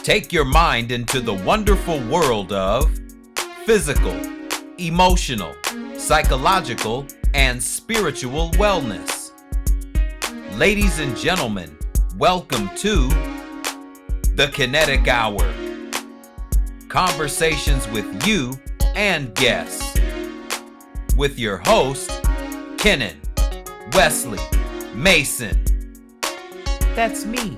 Take your mind into the wonderful world of physical, emotional, psychological, and spiritual wellness. Ladies and gentlemen, welcome to the Kinetic Hour. Conversations with you and guests. With your host, Kenan, Wesley, Mason. That's me.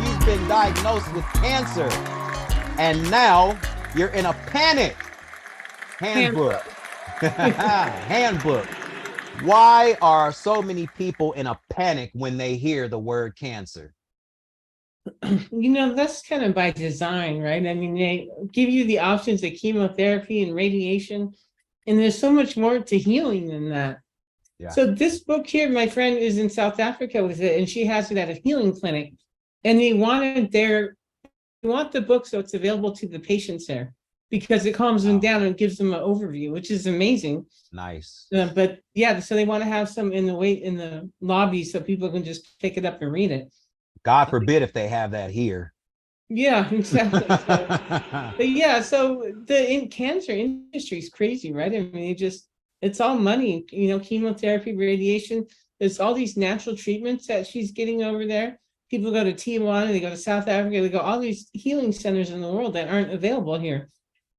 You've been diagnosed with cancer and now you're in a panic. Handbook. Handbook. Why are so many people in a panic when they hear the word cancer? That's kind of by design, right? I mean, they give you the options of chemotherapy and radiation, and there's so much more to healing than that. Yeah. So this book here, my friend is in South Africa with it, and she has it at a healing clinic. And they want the book so it's available to the patients there because it calms them down and gives them an overview, which is amazing. Nice. But yeah, so they want to have some in the lobby so people can just pick it up and read it. God forbid if they have that here. Yeah, exactly. But yeah, so the cancer industry is crazy, right? I mean, it's all money, chemotherapy, radiation. There's all these natural treatments that she's getting over there. People go to Tijuana, they go to South Africa, they go all these healing centers in the world that aren't available here.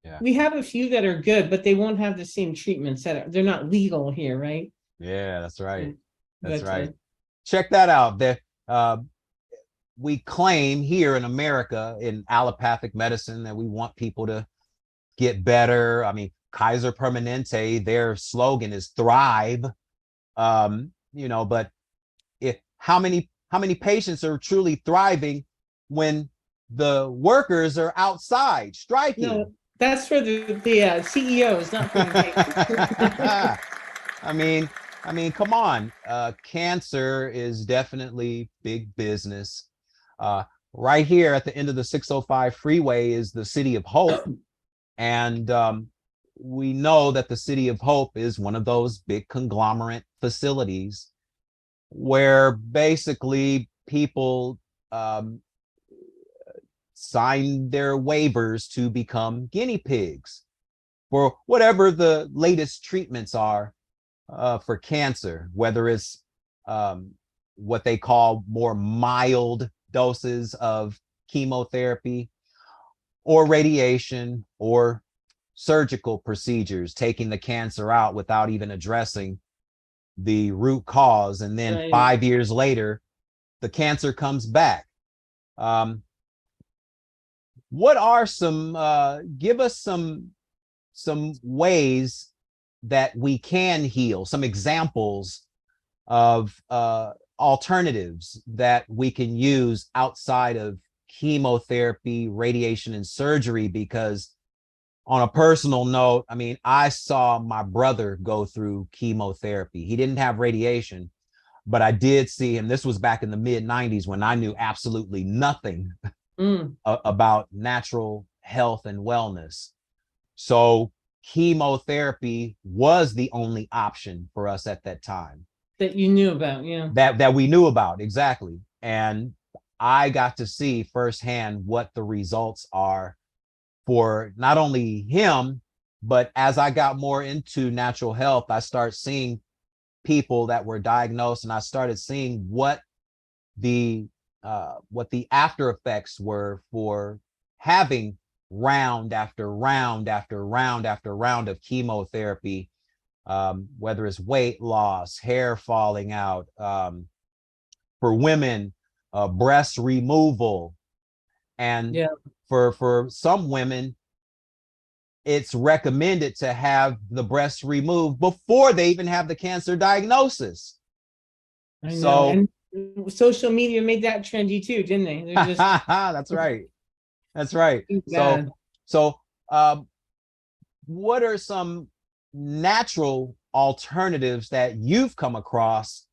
Yeah. We have a few that are good, but they won't have the same treatments they're not legal here, right? Yeah, that's right. That's But, right. Check that out. We claim here in America in allopathic medicine that we want people to get better. I mean, Kaiser Permanente, their slogan is thrive. But how many patients are truly thriving when the workers are outside striking? No, that's for the CEOs, not for the patients. I mean, come on. Cancer is definitely big business. Right here at the end of the 605 freeway is the City of Hope. And we know that the City of Hope is one of those big conglomerate facilities where basically people sign their waivers to become guinea pigs for whatever the latest treatments are for cancer, whether it's what they call more mild doses of chemotherapy or radiation or surgical procedures, taking the cancer out without even addressing the root cause. And then 5 years later, the cancer comes back. What are give us some ways that we can heal, some examples of alternatives that we can use outside of chemotherapy, radiation, and surgery? Because on a personal note, I mean, I saw my brother go through chemotherapy. He didn't have radiation, but I did see him. This was back in the mid-90s when I knew absolutely nothing about natural health and wellness. So chemotherapy was the only option for us at that time. That you knew about, yeah. That we knew about, exactly. And I got to see firsthand what the results are for not only him, but as I got more into natural health, I started seeing people that were diagnosed, and I started seeing what the after effects were for having round after round after round after round of chemotherapy, whether it's weight loss, hair falling out, for women, breast removal, and for some women, it's recommended to have the breast removed before they even have the cancer diagnosis. I know. And social media made that trendy too, didn't they? They're just... That's right. That's right. So what are some natural alternatives that you've come across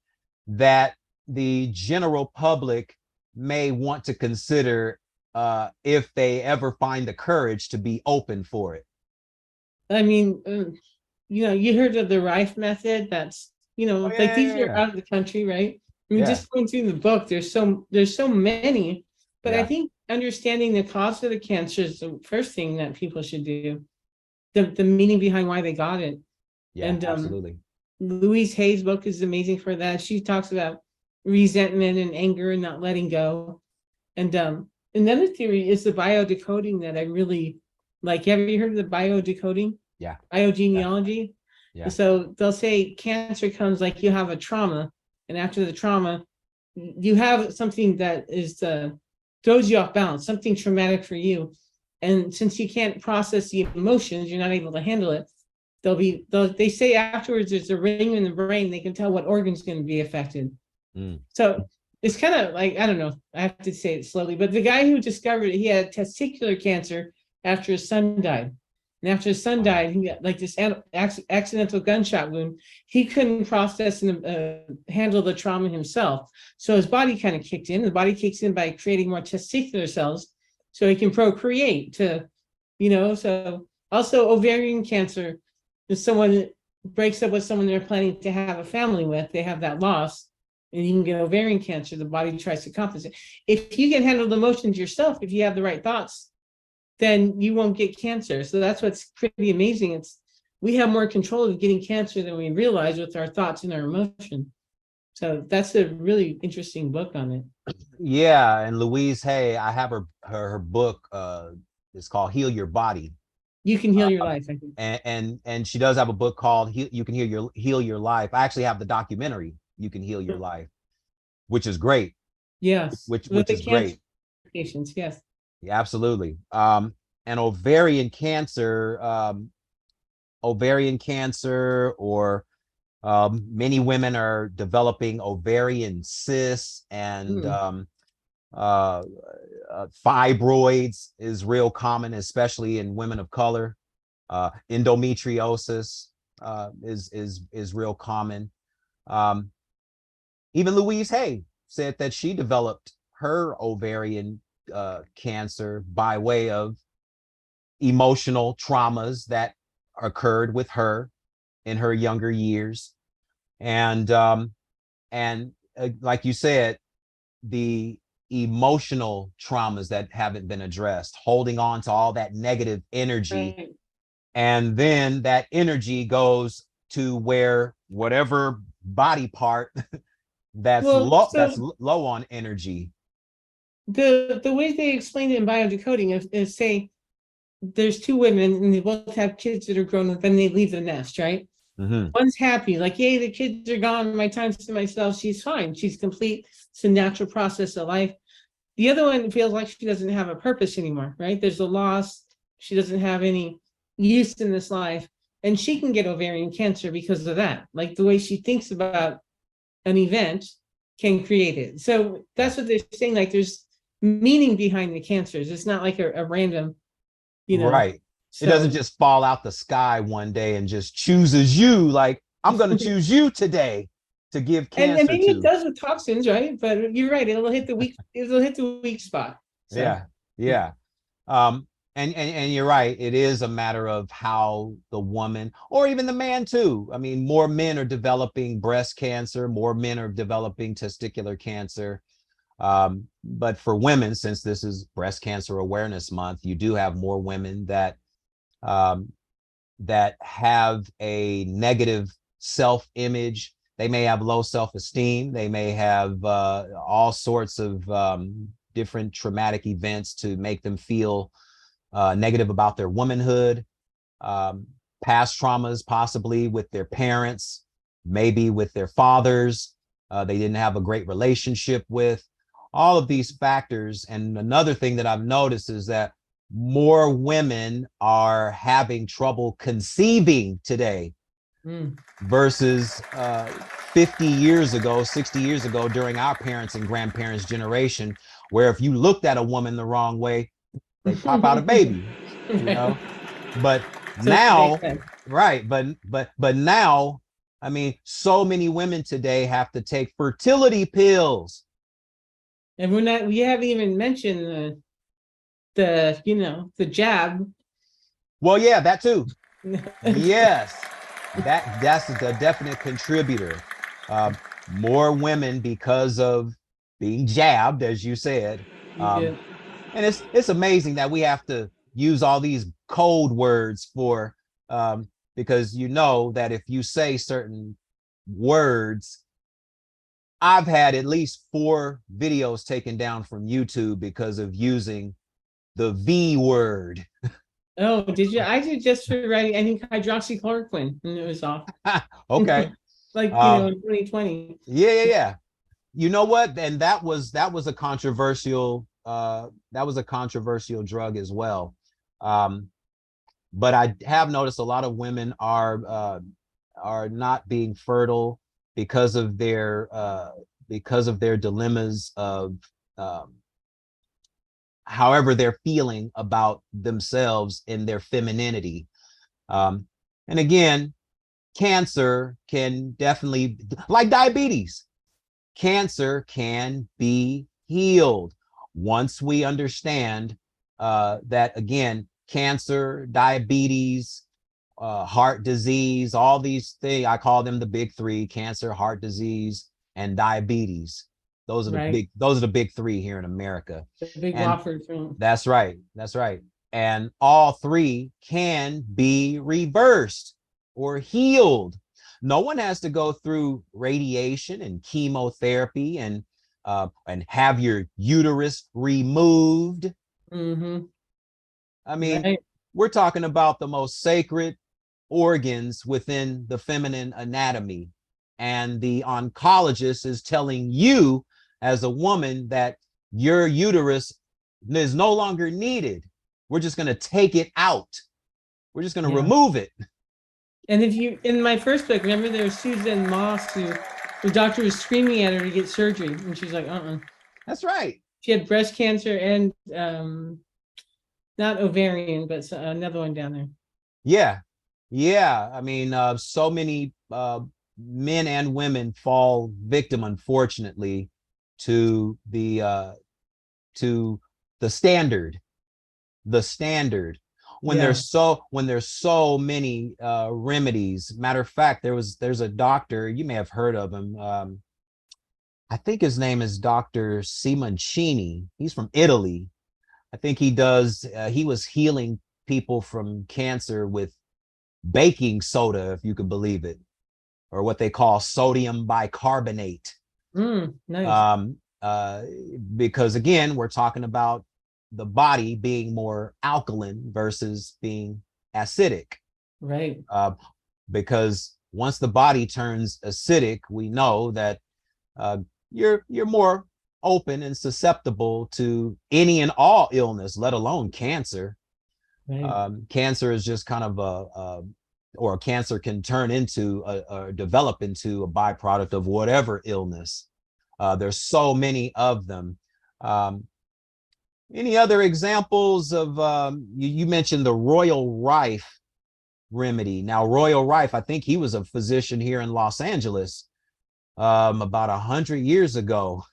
that the general public may want to consider if they ever find the courage to be open for it? I mean, you heard of the Rife method. That's, Oh yeah, like yeah, these yeah, are yeah. out of the country, right? I mean, Yeah, just going through the book, there's so many, but I yeah, think understanding the cause of the cancer is the first thing that people should do. The meaning behind why they got it. yeah, And absolutely. Louise Hay's book is amazing for that. She talks about resentment and anger and not letting go. And another theory is the biodecoding that I really like. Have you heard of the biodecoding? Yeah, yeah, Biogenealogy. yeah. So they'll say cancer comes like you have a trauma, and after the trauma, you have something that is throws you off balance, something traumatic for you. And since you can't process the emotions, you're not able to handle it. They say afterwards there's a ring in the brain, they can tell what organ's going to be affected. Mm. So it's kind of like, I don't know, I have to say it slowly, but the guy who discovered it, he had testicular cancer after his son died. And after his son Wow. died, he got like this accidental gunshot wound. He couldn't process and handle the trauma himself. So his body kind of kicked in. The body kicks in by creating more testicular cells so he can procreate so also ovarian cancer. If someone breaks up with someone they're planning to have a family with, they have that loss, and you can get ovarian cancer. The body tries to compensate. If you can handle the emotions yourself, if you have the right thoughts, then you won't get cancer. So that's what's pretty amazing. We have more control of getting cancer than we realize with our thoughts and our emotion. So that's a really interesting book on it. Yeah, and Louise Hay, I have her book. It's called Heal Your Body. You can heal your life, I think. And she does have a book called You Can Heal Your Life. I actually have the documentary You Can Heal Your Life, which is great. Yes, with Which the is cancer great. patients. Yes. Yeah, absolutely. And ovarian cancer, or many women are developing ovarian cysts, and Mm. fibroids is real common, especially in women of color. Endometriosis is real common. Um, Even Louise Hay said that she developed her ovarian cancer by way of emotional traumas that occurred with her in her younger years. And like you said, the emotional traumas that haven't been addressed, holding on to all that negative energy, Right. and then that energy goes to where whatever body part Well, that's so low on energy. the way they explain it in biodecoding is say there's two women and they both have kids that are grown up and they leave the nest, right? Mm-hmm. One's happy, like, yay, the kids are gone, my time's to myself, she's fine, she's complete, it's a natural process of life. The other one feels like she doesn't have a purpose anymore, right? There's a loss, she doesn't have any use in this life, and she can get ovarian cancer because of that. Like the way she thinks about an event can create it. So Yeah. that's what they're saying. Like there's meaning behind the cancers. It's not like a random, you know. Right. It doesn't So just fall out the sky one day and just chooses you. Like, I'm going to choose you today to give and cancer maybe it to. does with toxins, right? But you're right, it'll hit the weak spot. So Yeah. Yeah. Um, and you're right. It is a matter of how the woman, or even the man too. I mean, more men are developing breast cancer, more men are developing testicular cancer. But for women, since this is Breast Cancer Awareness Month, you do have more women um, that have a negative self-image. They may have low self-esteem. They may have all sorts of different traumatic events to make them feel negative about their womanhood. Um, Past traumas, possibly with their parents, maybe with their fathers, they didn't have a great relationship with. All of these factors. And another thing that I've noticed is that more women are having trouble conceiving today mm. versus 50 years ago, 60 years ago, during our parents' and grandparents' generation, where if you looked at a woman the wrong way, they pop out a baby, you Right. know. But So it makes now, sense. right, but now, I mean, so many women today have to take fertility pills. And we haven't even mentioned the jab. Well, yeah, that too. Yes. That's the definite contributor. Uh, More women because of being jabbed, as you said. Yeah. And it's amazing that we have to use all these code words for because you know that if you say certain words, I've had at least 4 videos taken down from YouTube because of using the V word. Oh, did you? I did just for writing, I think hydroxychloroquine, and it was off. Okay. Like, Um, in 2020. yeah. You know what? And that was a controversial drug as well. Um, but I have noticed a lot of women are not being fertile because of their dilemmas of um, however they're feeling about themselves in their femininity. Um, and again, cancer can definitely, like diabetes, cancer can be healed once we understand that, again, cancer, diabetes, heart disease, all these things, I call them the big 3: cancer, heart disease, and diabetes. Right. Those are the big 3 here in America. The big And Wofford film. that's right. And all 3 can be reversed or healed. No one has to go through radiation and chemotherapy and have your uterus removed. Mm-hmm. I mean, Right. we're talking about the most sacred organs within the feminine anatomy. And the oncologist is telling you as a woman that your uterus is no longer needed. We're just going to take it out. We're just going to Yeah. remove it. And if you, in my first book, remember there was Susan Moss who the doctor was screaming at her to get surgery, and she's like, That's right. She had breast cancer and not ovarian, but another one down there. Yeah. Yeah. I mean, so many men and women fall victim, unfortunately, to to the standard, the standard. Yeah. When there's so many remedies. Matter of fact, there's a doctor, you may have heard of him. I think his name is Dr. Simoncini. He's from Italy. I think he was healing people from cancer with baking soda, if you could believe it, or what they call sodium bicarbonate. Nice. Um, because again, we're talking about the body being more alkaline versus being acidic. Right. Uh, because once the body turns acidic, we know that uh, you're more open and susceptible to any and all illness, let alone cancer. Right. Cancer is just kind of or cancer can turn into develop into a byproduct of whatever illness. There's so many of them. Um, any other examples of, you mentioned the Royal Rife remedy. Now, Royal Rife, I think he was a physician here in Los Angeles about 100 years ago.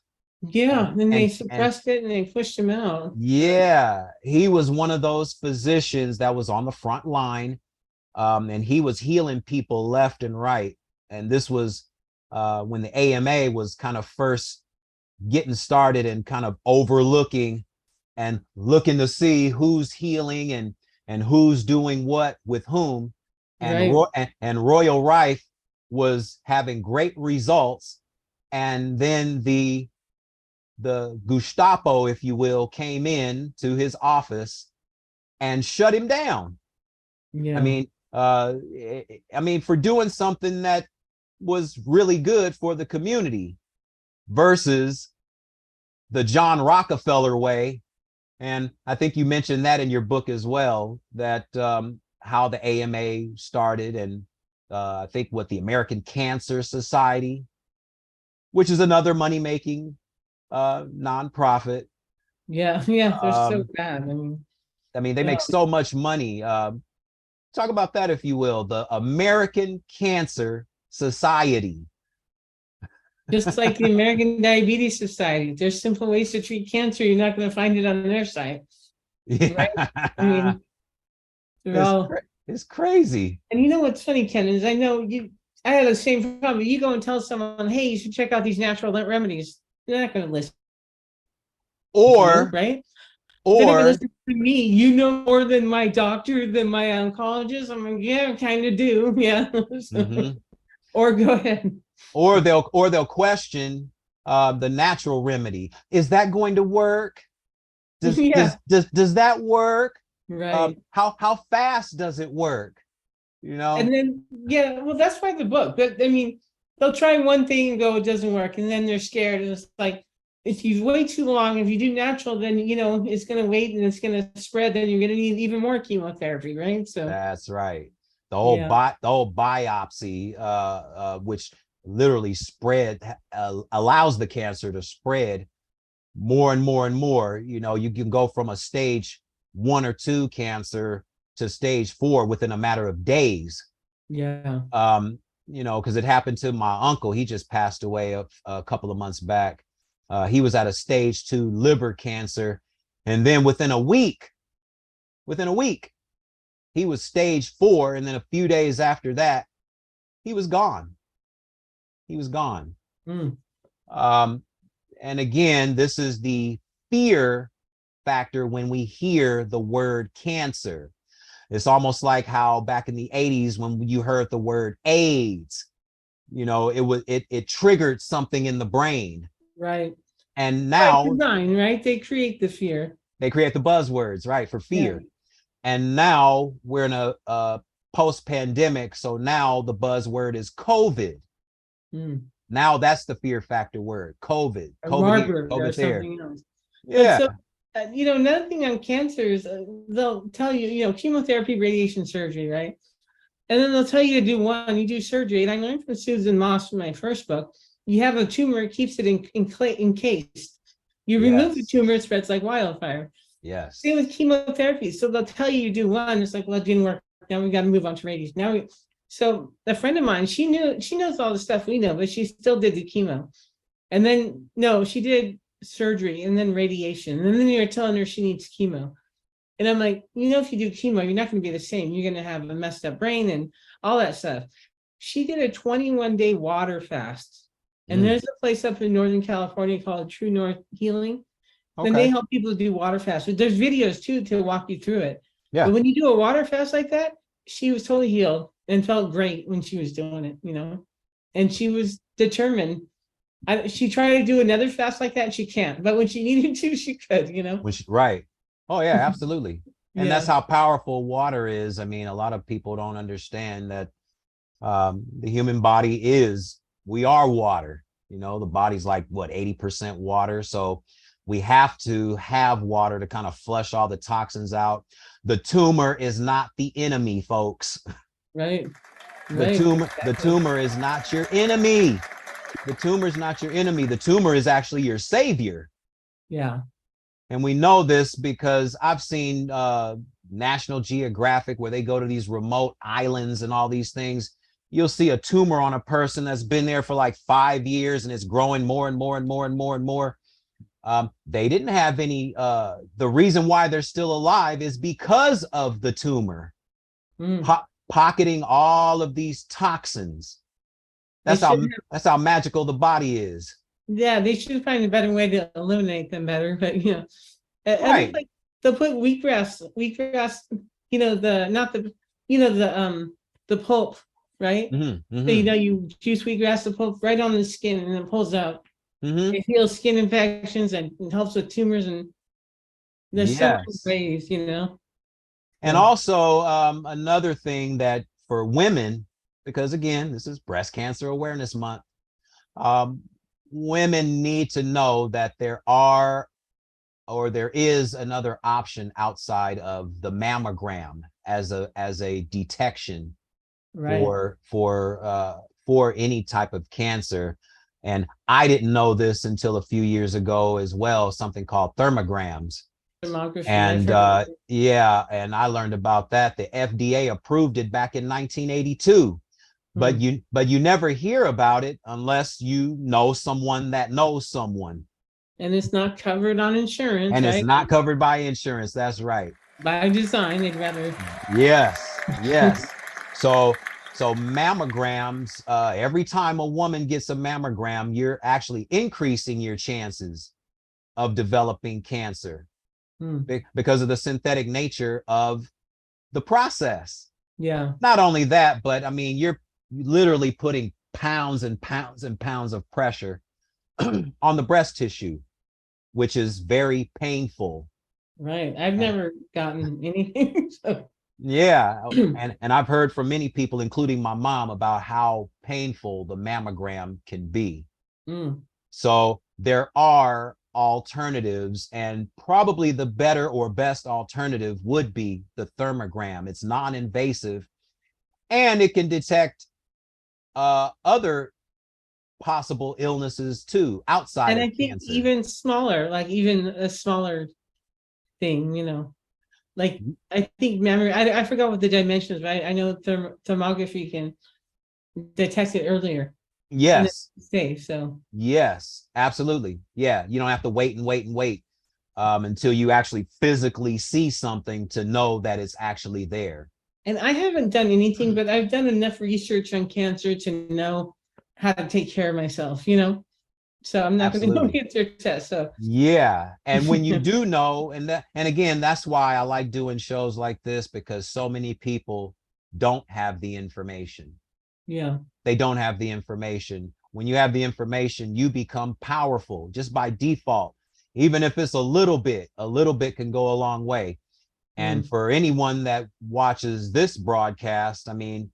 Yeah. And they And suppressed it and they pushed him out. yeah, he was one of those physicians that was on the front line, and he was healing people left and right. And this was when the AMA was kind of first getting started and kind of overlooking and looking to see who's healing and who's doing what with whom. And Right. and Royal Rife was having great results. And then the Gestapo, if you will, came in to his office and shut him down. I Yeah. mean, for doing something that was really good for the community versus the John Rockefeller way. And I think you mentioned that in your book as well, that how the AMA started, and I think what the American Cancer Society, which is another money-making nonprofit. Yeah. Yeah. They're so Um, bad. they make so much money. Talk about that, if you will, the American Cancer Society. Just like the American Diabetes Society, there's simple ways to treat cancer. You're not going to find it on their site. Yeah. Right. I mean, they're It's all It's crazy. And you know what's funny, Ken, is I had the same problem. You go and tell someone, hey, you should check out these natural remedies. They're not going to listen to you, Or, right? Then if you or, listen to me, you know more than my doctor, than my oncologist. I'm like, yeah, kind of do. Yeah. mhm. Or go ahead. Or they'll question the natural remedy. Is that going to work? Yeah, Does that work? right. How fast does it work? You know? And then, yeah, well, that's why the book. But I mean, they'll try one thing and go, it doesn't work. And then they're scared. And it's like, if you wait too long, if you do natural, then, it's going to wait and it's going to spread. Then you're going to need even more chemotherapy, right? So, That's right. yeah. The whole biopsy, which literally allows the cancer to spread more and more and more. You know, you can go from a stage 1 or 2 cancer to stage 4 within a matter of days. Yeah. Because it happened to my uncle. He just passed away a couple of months back. He was at a stage 2 liver cancer, and then within a week, he was stage 4, and then a few days after that, he was gone. He was gone. Mm. And again, this is the fear factor when we hear the word cancer. It's almost like how back in the 80s when you heard the word AIDS, it triggered something in the brain. Right. And By now design, right? They create the fear. they create the buzzwords, right, for fear. Yeah. And now we're in a post-pandemic, so now the buzzword is COVID. Mm. Now that's the fear factor word, COVID. Or COVID here, Marburg or COVID there. something else. But Yeah. so, another thing on cancer is they'll tell you, chemotherapy, radiation, surgery, right? And then they'll tell you to do one, you do surgery. And I learned from Susan Moss in my first book, you have a tumor, it keeps it encased. You remove the Yes. tumor, it spreads like wildfire. Yes. Same with chemotherapy. So they'll tell you do one, it's like, well, it didn't work. Now we got to move on to radiation. So a friend of mine, she knows all the stuff we know, but she still did the chemo. And then, no, she did surgery and then radiation. And then you're telling her she needs chemo. And I'm like, if you do chemo, you're not going to be the same. You're going to have a messed up brain and all that stuff. She did a 21-day water fast. And there's a place up in Northern California called True North Healing. Okay. And they help people do water fast. There's videos too to walk you through it. Yeah. But when you do a water fast like that, she was totally healed and felt great when she was doing it, and she was determined. She tried to do another fast like that and she can't, but when she needed to, she could, Right. Oh yeah, absolutely. And Yeah. that's how powerful water is. I mean, a lot of people don't understand that the human body we are water. The body's like what, 80% water. So we have to have water to kind of flush all the toxins out. The tumor is not the enemy, folks. Right. The tumor is not your enemy. The tumor is not your enemy. The tumor is actually your savior. Yeah. And we know this because I've seen National Geographic where they go to these remote islands and all these things. You'll see a tumor on a person that's been there for like 5 years and it's growing more and more and more and more and more. They didn't have any, the reason why they're still alive is because of the tumor pocketing all of these toxins. That's how magical the body is. Yeah, they should find a better way to eliminate them better, but Right. Like they'll put wheatgrass, the pulp, right? Mm-hmm, So you juice wheatgrass, the pulp right on the skin and it pulls out. mm-hmm. It heals skin infections and it helps with tumors, and there's so many ways, And also another thing that for women, because again, this is Breast Cancer Awareness Month, women need to know that there is another option outside of the mammogram as a detection for any type of cancer. And I didn't know this until a few years ago as well, something called thermograms. And and I learned about that. The FDA approved it back in 1982. But you never hear about it unless you know someone that knows someone. And it's not covered on insurance. And right? It's not covered by insurance. That's right. By design, they'd rather. Yes, yes. So mammograms, every time a woman gets a mammogram, you're actually increasing your chances of developing cancer Hmm. because of the synthetic nature of the process. Yeah. Not only that, but I mean, you're literally putting pounds and pounds and pounds of pressure on the breast tissue, which is very painful. Right. I've And never gotten anything. So. yeah, and I've heard from many people, including my mom, about how painful the mammogram can be. Mm. So there are alternatives, and probably the better or best alternative would be the thermogram. It's non-invasive, and it can detect other possible illnesses too outside And of I think cancer. even smaller, like even a smaller thing, like I think memory, I forgot what the dimensions, right? I know thermography can detect it earlier and Yes, it's safe. So, yes, absolutely. Yeah, you don't have to wait and wait and wait until you actually physically see something to know that it's actually there. and I haven't done anything, but I've done enough research on cancer to know how to take care of myself, So I'm not going to go Absolutely. get their test. So, Yeah. And when you do know, and again, that's why I like doing shows like this, because so many people don't have the information. yeah, They don't have the information. When you have the information, you become powerful just by default. Even if it's a little bit can go a long way. And mm, for anyone that watches this broadcast, I mean,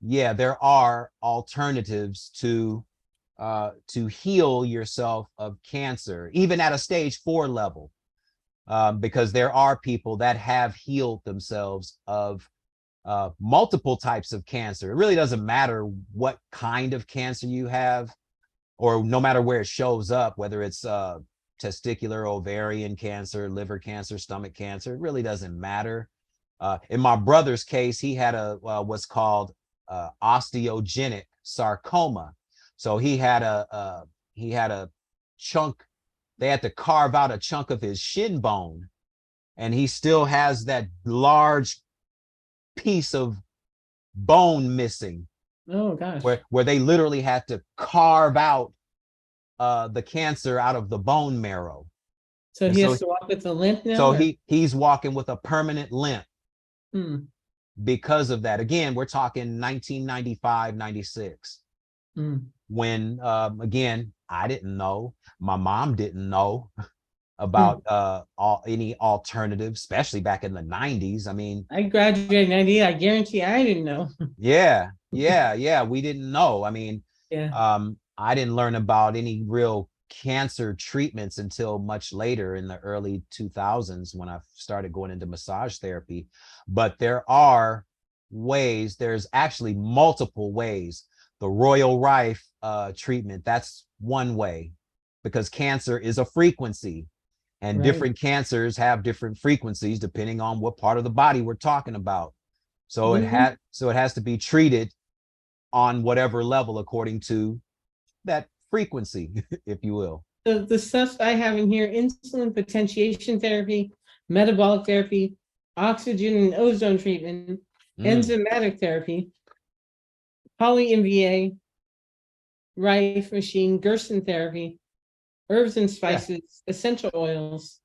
yeah, there are alternatives to heal yourself of cancer, even at a stage 4 level, because there are people that have healed themselves of multiple types of cancer. It really doesn't matter what kind of cancer you have, or no matter where it shows up, whether it's testicular, ovarian cancer, liver cancer, stomach cancer. It really doesn't matter. In my brother's case, he had a what's called osteogenic sarcoma. So he had a chunk. They had to carve out a chunk of his shin bone, and he still has that large piece of bone missing, oh gosh. where they literally had to carve out the cancer out of the bone marrow. So And he has to walk with a limp now, so or he's walking with a permanent limp hmm, because of that. Again, we're talking 1995, 96, hmm. when again, I didn't know, my mom didn't know Hmm. about any alternatives, especially back in the 90s. I mean, I graduated in 98. I guarantee I didn't know. yeah, we didn't know. I mean, Yeah. I didn't learn about any real cancer treatments until much later in the early 2000s when I started going into massage therapy. But there are ways, there's actually multiple ways. The Royal Rife treatment, that's one way, because cancer is a frequency, and Right. different cancers have different frequencies depending on what part of the body we're talking about. So Mhm. it has to be treated on whatever level according to that frequency, if you will. The stuff I have in here: insulin potentiation therapy, metabolic therapy, oxygen and ozone treatment, Mm, enzymatic therapy, poly MVA, Rife machine, Gerson therapy, herbs and yeah. spices, essential oils,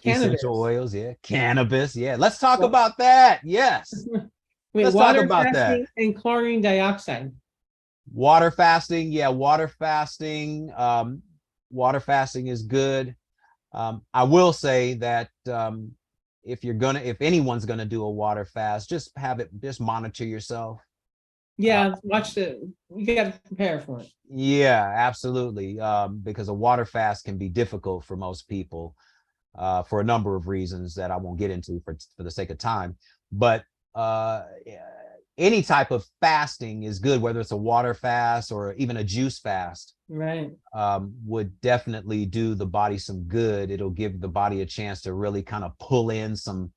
Essential cannabis. oils, yeah. Cannabis, yeah. Let's talk Wa- about that. Yes. Wait, Let's talk water about that. fasting and chlorine dioxide. Water fasting, yeah, water fasting. Water fasting is good. I will say that if anyone's gonna do a water fast, just monitor yourself. Uh, Yeah, watch you got to prepare for it. yeah, absolutely. Because a water fast can be difficult for most people, for a number of reasons that I won't get into for the sake of time. But yeah, any type of fasting is good, whether it's a water fast or even a juice fast. Right. Would definitely do the body some good. It'll give the body a chance to really kind of pull in some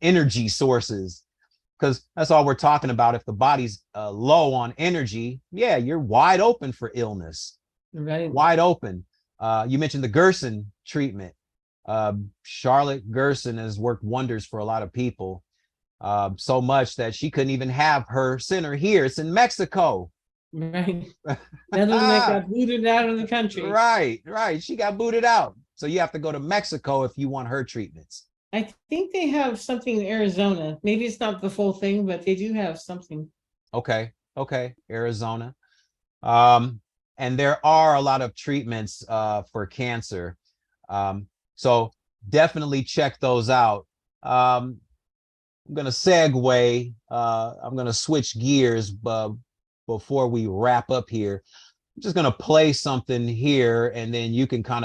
energy sources, because that's all we're talking about. If the body's low on energy, yeah, you're wide open for illness, Right. wide open. You mentioned the Gerson treatment. Charlotte Gerson has worked wonders for a lot of people, so much that she couldn't even have her center here. It's in Mexico. Right. Netherlands got booted out of the country. Right. She got booted out. So you have to go to Mexico if you want her treatments. I think they have something in Arizona. Maybe it's not the full thing, but they do have something. Okay. Arizona. And there are a lot of treatments for cancer. So definitely check those out. I'm going to segue. I'm going to switch gears before we wrap up here. I'm just going to play something here, and then you can kind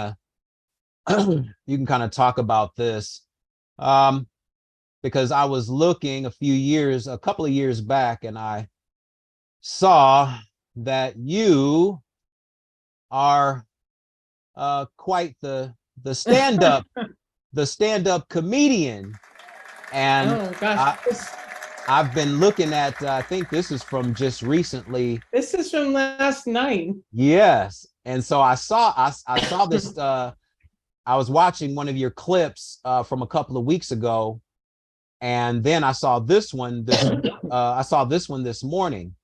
of talk about this. Because I was looking a couple of years back, and I saw that you are quite the stand-up the stand-up comedian. And oh gosh, I've been looking at, I think this is from just recently. This is from last night. Yes. And so I saw this, I was watching one of your clips from a couple of weeks ago. And then I saw this one, this morning.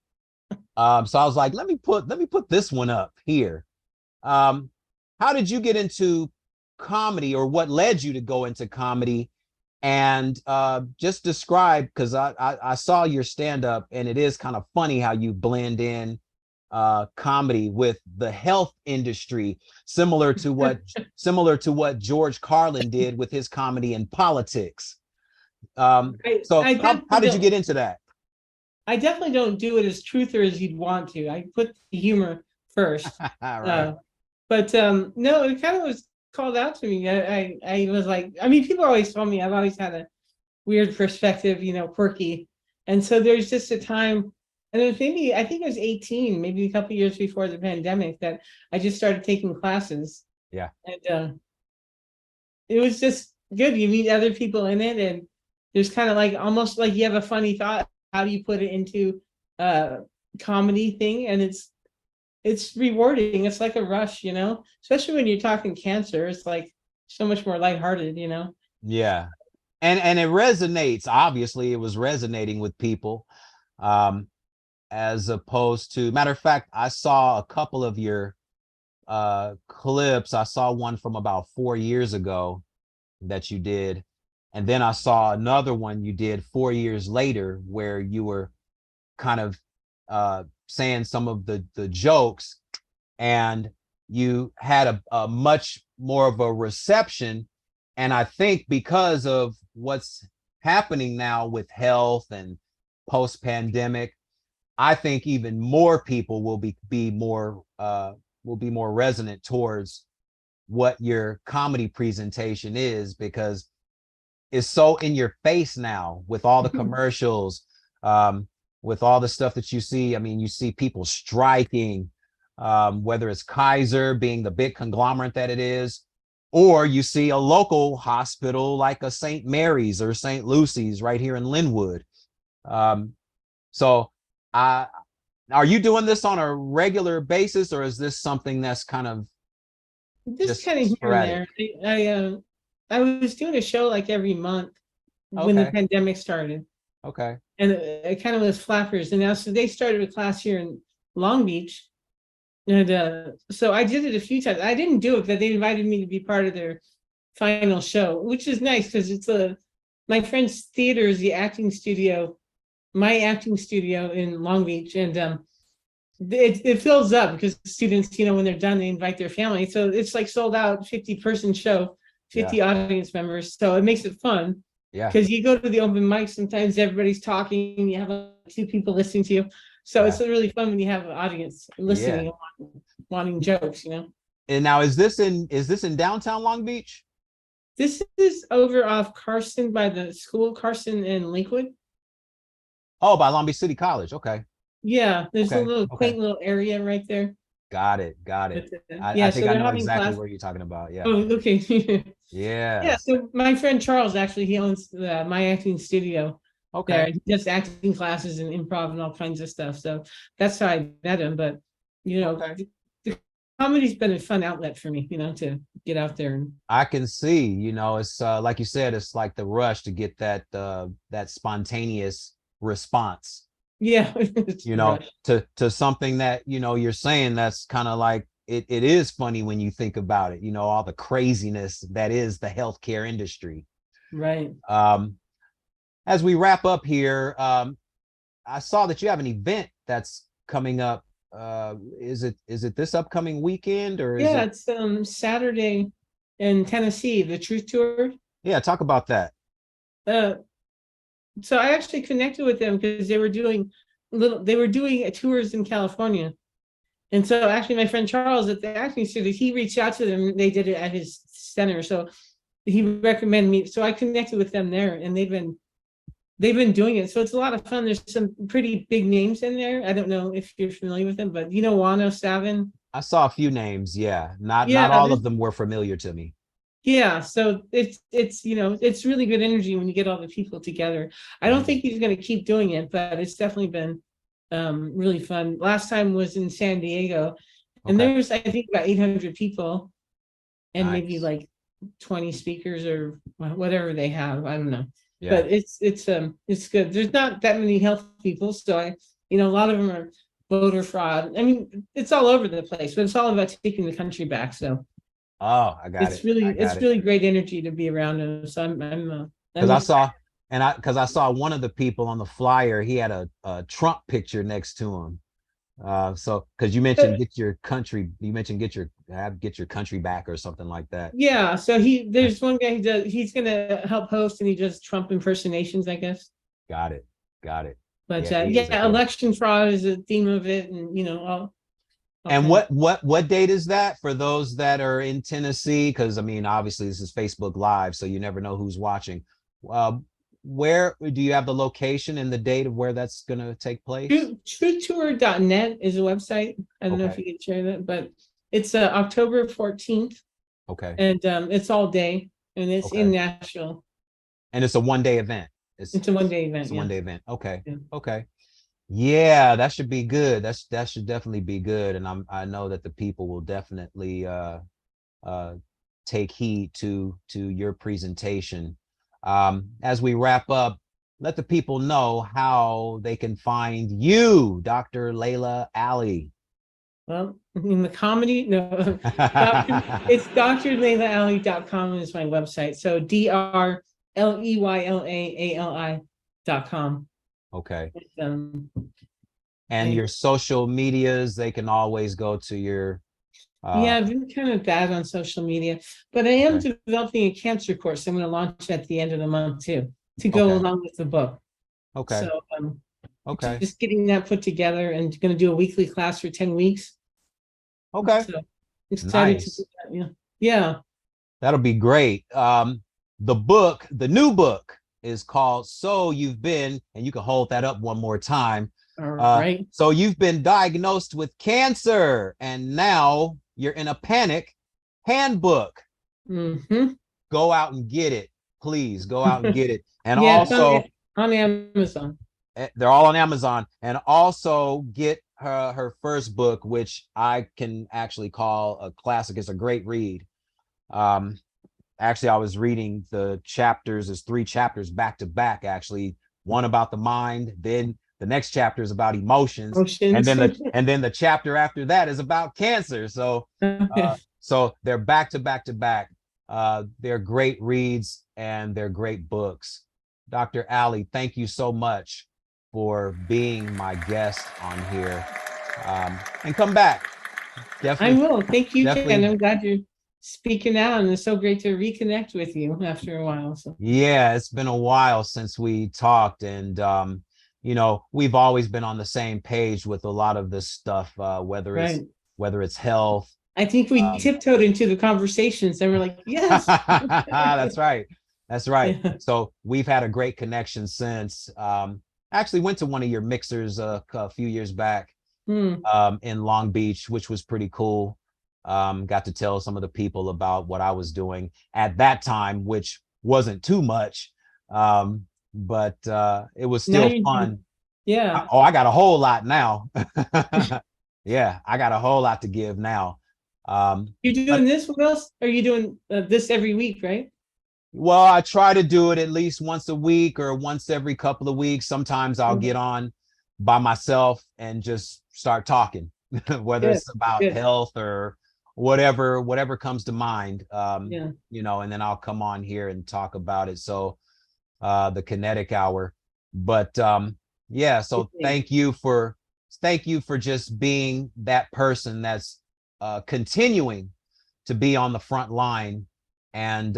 So I was like, let me put this one up here. How did you get into comedy, or what led you to go into comedy? And just describe, because I saw your stand-up, and it is kind of funny how you blend in comedy with the health industry, similar to what George Carlin did with his comedy in politics. How did you get into that? I definitely don't do it as truther as you'd want to. I put the humor first. Right. But no, it kind of was called out to me. I was like, I mean, people always told me I've always had a weird perspective, quirky. And so there's just a time, and it was maybe, I think it was 18, maybe a couple years before the pandemic, that I just started taking classes. Yeah. And it was just good. You meet other people in it, and there's kind of like almost like you have a funny thought. How do you put it into a comedy thing? And it's rewarding. It's like a rush, especially when you're talking cancer. It's like so much more lighthearted, Yeah. And it resonates. Obviously, it was resonating with people. As opposed to, matter of fact, I saw a couple of your clips. I saw one from about 4 years ago that you did. And then I saw another one you did 4 years later, where you were kind of saying some of the jokes, and you had a much more of a reception. And I think because of what's happening now with health and post-pandemic, I think even more people will be more resonant towards what your comedy presentation is, because it's so in your face now with all the commercials, with all the stuff that you see. I mean, you see people striking, whether it's Kaiser being the big conglomerate that it is, or you see a local hospital like a St. Mary's or St. Lucy's right here in Linwood. So are you doing this on a regular basis, or is this something that's kind of just kind of here and there? I was doing a show like every month when the pandemic started. Okay. And it kind of was flappers. And now, so they started a class here in Long Beach. And so I did it a few times. I didn't do it because they invited me to be part of their final show, which is nice because it's my friend's theater is the acting studio, my acting studio in Long Beach. And it fills up because students, when they're done, they invite their family. So it's like sold out, 50-person show, 50 audience members. So it makes it fun. Yeah. Because you go to the open mic, sometimes everybody's talking, you have two people listening to you. So it's really fun when you have an audience listening and wanting jokes, And now is this in downtown Long Beach? This is over off Carson by the school, Carson and Lakewood. Oh, by Long Beach City College. Okay. Yeah, there's a little quaint little area right there. Got it. I think I know exactly where you're talking about. Yeah. Oh, okay. Yeah. Yeah. So my friend Charles, actually, he owns my acting studio. Okay. There. He does acting classes and improv and all kinds of stuff. So that's how I met him. But the comedy's been a fun outlet for me, to get out there. And I can see, it's like you said, it's like the rush to get that spontaneous response, yeah, it's a rush. to something that, you're saying that's kind of like it is funny when you think about it, all the craziness that is the healthcare industry. Right. As we wrap up here, I saw that you have an event that's coming up. Is it this upcoming weekend, or is Yeah, it? it's Saturday in Tennessee, the Truth Tour. Yeah, talk about that. Uh, so I actually connected with them because they were doing tours in California. And so actually my friend Charles at the acting studio, he reached out to them. They did it at his center. So he recommended me. So I connected with them there, and they've been doing it. So it's a lot of fun. There's some pretty big names in there. I don't know if you're familiar with them, but Wano Savin. I saw a few names. Yeah, not Yeah, all of them were familiar to me. Yeah, so it's really good energy when you get all the people together. I don't think he's going to keep doing it, but it's definitely been really fun. Last time was in San Diego, and Okay. there was, I think, about 800 people, and Nice. maybe like 20 speakers or whatever they have. I don't know. Yeah. But it's good. There's not that many health people, so a lot of them are voter fraud. I mean, it's all over the place, but it's all about taking the country back. So Oh, I got it. it's really great energy to be around them. So I'm because I saw one of the people on the flyer. He had a Trump picture next to him. So because you mentioned get your country back or something like that. Yeah, so there's one guy he's gonna help host, and he does Trump impersonations, I guess. Got it. But Yeah, election fraud is a theme of it, and all. And what date is that for those that are in Tennessee? Because I mean, obviously this is Facebook Live, so you never know who's watching. Where do you have the location and the date of where that's going to take place? TrueTour.net is a website. I don't know if you can share that, but it's October 14th. Okay. And it's all day, and it's in Nashville. And it's a one-day event. It's a one-day event. It's a one-day event. Okay. Yeah. Okay. Yeah, that should be good. That should definitely be good. And I know that the people will definitely take heed to your presentation. As we wrap up, let the people know how they can find you, Dr. LEYLA Ali. Well, in the comedy, no, it's drleylaali.com is my website. So DRLEYLAALI.com. Okay. And your social medias, they can always go to your. Yeah, I've been kind of bad on social media, but I am developing a cancer course. I'm going to launch at the end of the month too, to go along with the book. Okay. So just getting that put together, and going to do a weekly class for 10 weeks. Okay. So excited to do that. Yeah. That'll be great. The new book is called So You've Been, and you can hold that up one more time. All right. So you've been diagnosed with cancer, and now you're in a panic. Handbook. Go out and get it. Please go out and get it. And also on Amazon. They're all on Amazon. And also get her first book, which I can actually call a classic. It's a great read. Actually, I was reading the chapters. There's 3 chapters back to back, actually. One about the mind, then the next chapter is about emotions. And then the chapter after that is about cancer. So so they're back to back to back. They're great reads, and they're great books. Dr. Ali, thank you so much for being my guest on here. And come back. Definitely. I will. Thank you, Ken. I'm glad you're speaking out, and it's so great to reconnect with you after a while. So yeah, it's been a while since we talked, and we've always been on the same page with a lot of this stuff, whether it's health. I think we tiptoed into the conversations, and we're like, yes. That's right. Yeah. So we've had a great connection since. Actually went to one of your mixers a few years back in Long Beach, which was pretty cool. Got to tell some of the people about what I was doing at that time, which wasn't too much, but it was still fun. Yeah. I got a whole lot now. Yeah, I got a whole lot to give now. You're doing this? What else are you doing? This every week, right? Well, I try to do it at least once a week or once every couple of weeks. Sometimes I'll get on by myself and just start talking, whether Good, it's about good. health or whatever comes to mind. Yeah. You know, and then I'll come on here and talk about it. So the kinetic hour. But yeah, so thank you for just being that person that's continuing to be on the front line and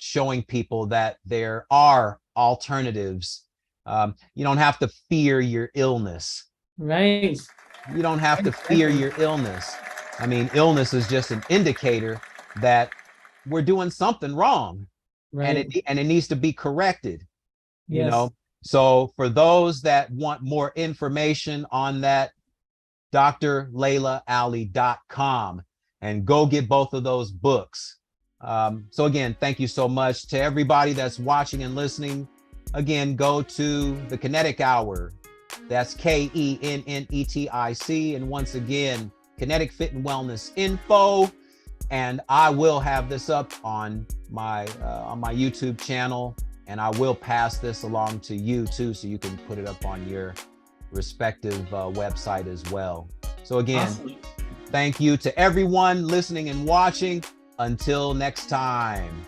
showing people that there are alternatives. You don't have to fear your illness. Right. You don't have to fear your illness. I mean, illness is just an indicator that we're doing something wrong, and Right. it needs to be corrected. You Yes. know, so for those that want more information on that, drleylaalli.com, and go get both of those books. So again, thank you so much to everybody that's watching and listening. Again, go to the Kinetic Hour. That's KENNETIC. And once again, Kinetic Fit and Wellness Info. And I will have this up on my YouTube channel, and I will pass this along to you too, so you can put it up on your respective website as well. So again, Awesome. Thank you to everyone listening and watching. Until next time.